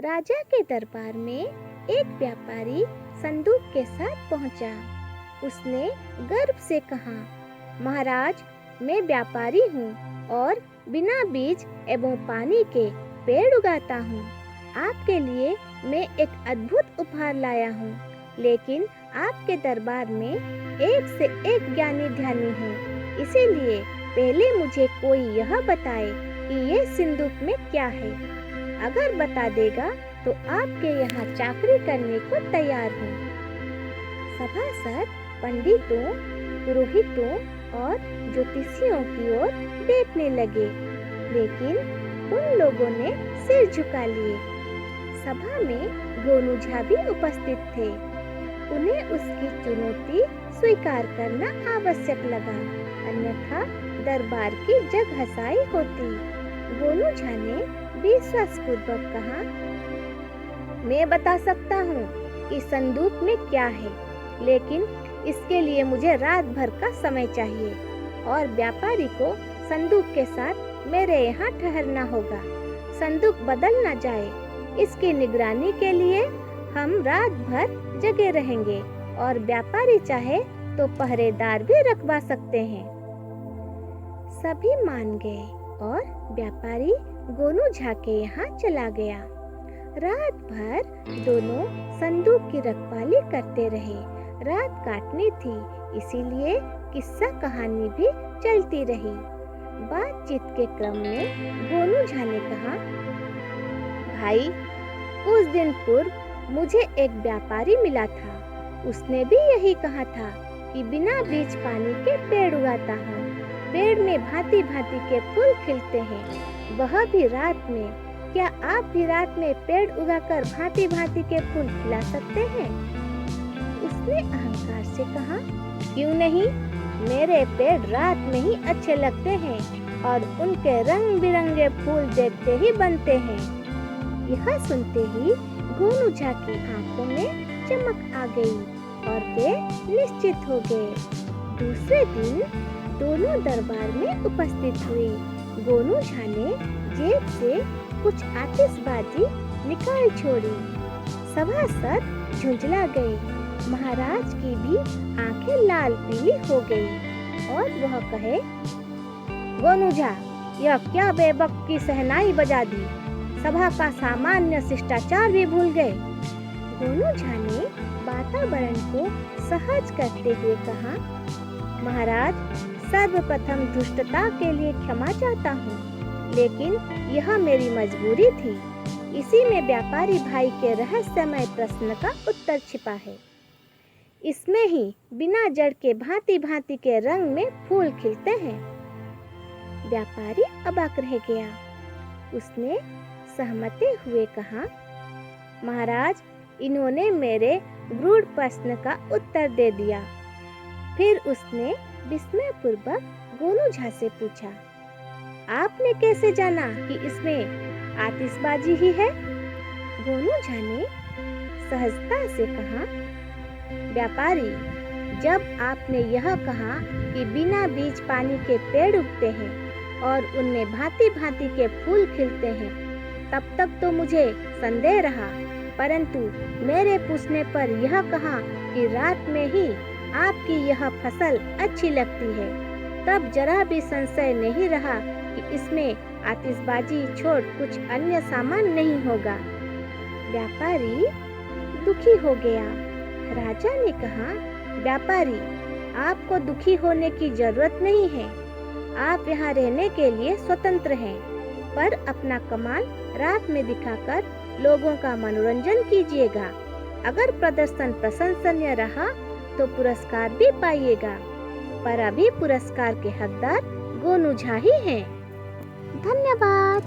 राजा के दरबार में एक व्यापारी संदूक के साथ पहुंचा। उसने गर्व से कहा, महाराज, मैं व्यापारी हूँ और बिना बीज एवं पानी के पेड़ उगाता हूँ। आपके लिए मैं एक अद्भुत उपहार लाया हूँ, लेकिन आपके दरबार में एक से एक ज्ञानी ध्यानी हैं। इसीलिए पहले मुझे कोई यह बताए कि ये संदूक में क्या है। अगर बता देगा तो आपके यहाँ चाकरी करने को तैयार हूँ। सभासद पंडितों, पुरोहितों और ज्योतिषियों की ओर देखने लगे, लेकिन उन लोगों ने सिर झुका लिए। सभा में गोनू झा भी उपस्थित थे। उन्हें उसकी चुनौती स्वीकार करना आवश्यक लगा, अन्यथा दरबार की जगहसाई होती। गोनू झा ने विश्वासपूर्वक कहा, मैं बता सकता हूँ कि संदूक में क्या है, लेकिन इसके लिए मुझे रात भर का समय चाहिए और व्यापारी को संदूक के साथ मेरे यहाँ ठहरना होगा। संदूक बदल न जाए, इसकी निगरानी के लिए हम रात भर जगे रहेंगे और व्यापारी चाहे तो पहरेदार भी रखवा सकते हैं। सभी मान गए और व्यापारी गोनू झा के यहाँ चला गया। रात भर दोनों संदूक की रखवाली करते रहे। रात काटनी थी, इसीलिए किस्सा कहानी भी चलती रही। बातचीत के क्रम में गोनू झा ने कहा, भाई, कुछ दिन पूर्व मुझे एक व्यापारी मिला था। उसने भी यही कहा था कि बिना बीज पानी के पेड़ उगाता हूँ। पेड़ में भांति भांति के फूल खिलते हैं, वह भी रात में। क्या आप भी रात में पेड़ उगाकर भांति भांति के फूल खिला सकते हैं? उसने अहंकार से कहा, क्यों नहीं, मेरे पेड़ रात में ही अच्छे लगते हैं और उनके रंग बिरंगे फूल देखते ही बनते हैं। यह सुनते ही गोनू झा की आंखों में चमक आ गई और वे निश्चित हो गए। दूसरे दिन दोनों दरबार में उपस्थित हुए। गोनू झा ने जेब से कुछ आतिशबाजी निकाल छोड़ी। सभासद झुंझला गए। महाराज की भी आंखें लाल पीली हो गई और वह कहे, गोनू झा, यह क्या बेवक्त की शहनाई बजा दी? सभा का सामान्य शिष्टाचार भी भूल गए। गोनू झा ने वातावरण को सहज करते हुए कहा, महाराज, सर्वप्रथम दुष्टता के लिए क्षमा चाहता हूँ, लेकिन यह मेरी मजबूरी थी। इसी में व्यापारी भाई के रहस्यमय प्रश्न का उत्तर छिपा है। इसमें ही बिना जड़ के भांति भांति के रंग में फूल खिलते हैं। व्यापारी अबाक रह गया। उसने सहमते हुए कहा, महाराज, इन्होंने मेरे गूढ़ प्रश्न का उत्तर दे दिया। फिर उसने विस्मयपूर्वक गोनू झा से पूछा, आपने कैसे जाना कि इसमें आतिशबाजी ही है? गोनू झा ने सहजता से कहा, व्यापारी, जब आपने यह कहा कि बिना बीज पानी के पेड़ उगते हैं और उनमें भांति भांति के फूल खिलते हैं, तब तक तो मुझे संदेह रहा, परंतु मेरे पूछने पर यह कहा कि रात में ही आपकी यह फसल अच्छी लगती है, तब जरा भी संशय नहीं रहा कि इसमें आतिशबाजी छोड़ कुछ अन्य सामान नहीं होगा। व्यापारी दुखी हो गया। राजा ने कहा, व्यापारी, आपको दुखी होने की जरूरत नहीं है। आप यहाँ रहने के लिए स्वतंत्र हैं, पर अपना कमाल रात में दिखाकर लोगों का मनोरंजन कीजिएगा। अगर प्रदर्शन प्रशंसनीय रहा तो पुरस्कार भी पाइएगा, पर अभी पुरस्कार के हकदार गोनू झा ही हैं। धन्यवाद।